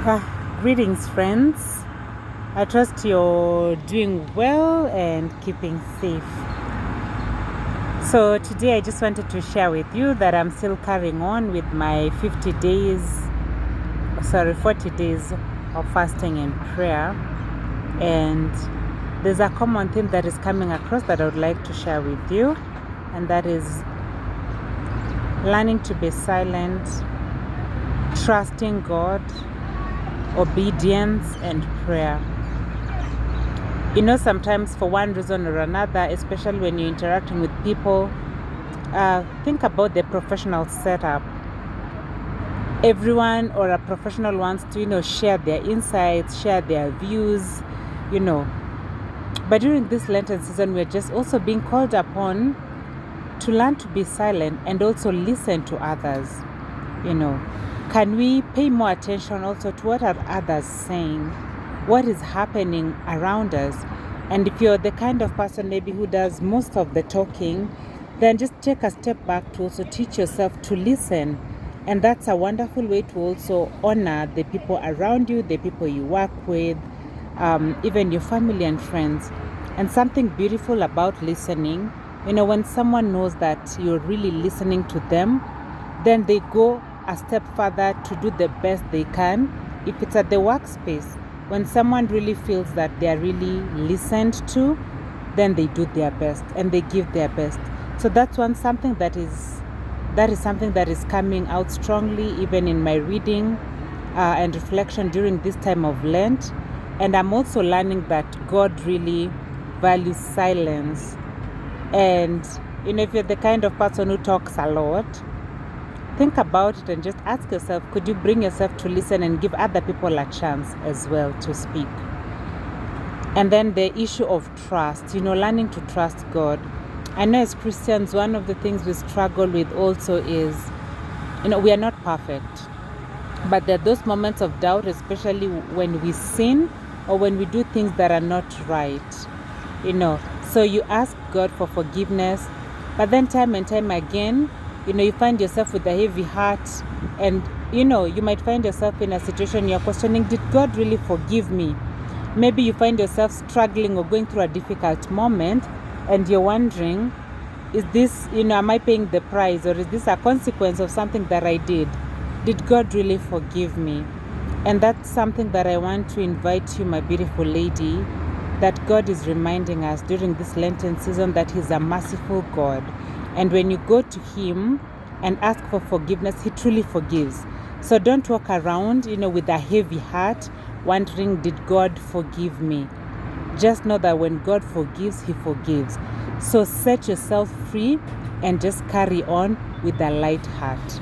Greetings, friends. I trust you're doing well and keeping safe. So, today I just wanted to share with you that I'm still carrying on with my 40 days of fasting and prayer. And there's a common theme that is coming across that I would like to share with you, and that is learning to be silent, trusting God, obedience, and prayer. Sometimes for one reason or another, especially when you're interacting with people, think about the professional setup. Everyone or a professional wants to, share their insights, share their views, But during this Lenten season, we're just also being called upon to learn to be silent and also listen to others. Can we pay more attention also to what are others saying? What is happening around us? And if you're the kind of person maybe who does most of the talking, then just take a step back to also teach yourself to listen. And that's a wonderful way to also honor the people around you, the people you work with, even your family and friends. And something beautiful about listening, when someone knows that you're really listening to them, then they go a step further to do the best they can. If it's at the workspace, when someone really feels that they are really listened to, then they do their best and they give their best. So that's something that is something that is coming out strongly even in my reading and reflection during this time of Lent. And I'm also learning that God really values silence. And if you're the kind of person who talks a lot, think about it and just ask yourself, could you bring yourself to listen and give other people a chance as well to speak? And then the issue of trust, learning to trust God. I know as Christians, one of the things we struggle with also is, we are not perfect. But there are those moments of doubt, especially when we sin or when we do things that are not right. So you ask God for forgiveness, but then time and time again, you find yourself with a heavy heart, and you might find yourself in a situation you're questioning, did God really forgive me? Maybe you find yourself struggling or going through a difficult moment, and you're wondering, is this, am I paying the price, or is this a consequence of something that I did? Did God really forgive me? And that's something that I want to invite you, my beautiful lady, that God is reminding us during this Lenten season that He's a merciful God. And when you go to Him and ask for forgiveness, He truly forgives. So don't walk around, with a heavy heart, wondering, did God forgive me? Just know that when God forgives, He forgives. So set yourself free and just carry on with a light heart.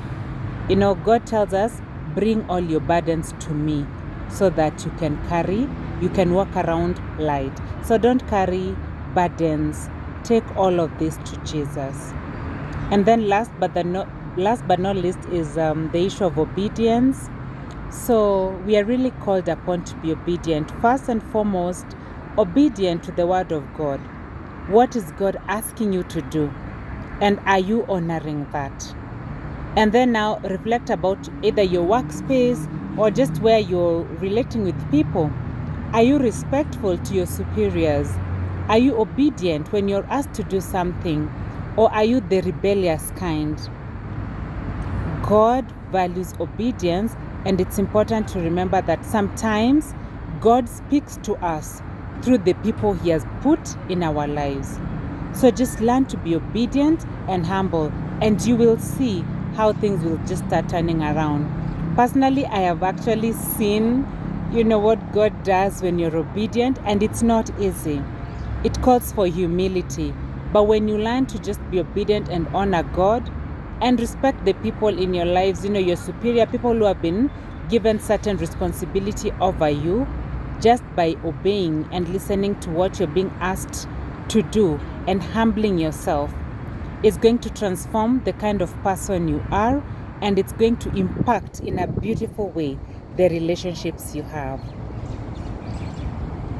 God tells us, bring all your burdens to me so that you can walk around light. So don't carry burdens. Take all of this to Jesus. And then last but not least is the issue of obedience. So we are really called upon to be obedient. First and foremost, obedient to the word of God. What is God asking you to do? And are you honoring that? And then now reflect about either your workspace or just where you're relating with people. Are you respectful to your superiors? Are you obedient when you're asked to do something? Or are you the rebellious kind? God values obedience, and it's important to remember that sometimes God speaks to us through the people He has put in our lives. So just learn to be obedient and humble, and you will see how things will just start turning around. Personally, I have actually seen, what God does when you're obedient, and it's not easy. It calls for humility. But when you learn to just be obedient and honor God and respect the people in your lives, your superior, people who have been given certain responsibility over you, just by obeying and listening to what you're being asked to do and humbling yourself, it's going to transform the kind of person you are, and it's going to impact in a beautiful way the relationships you have.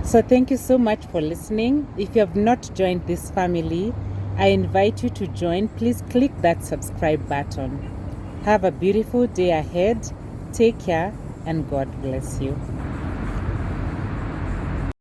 So thank you so much for listening. If you have not joined this family, I invite you to join. Please click that subscribe button. Have a beautiful day ahead. Take care and God bless you.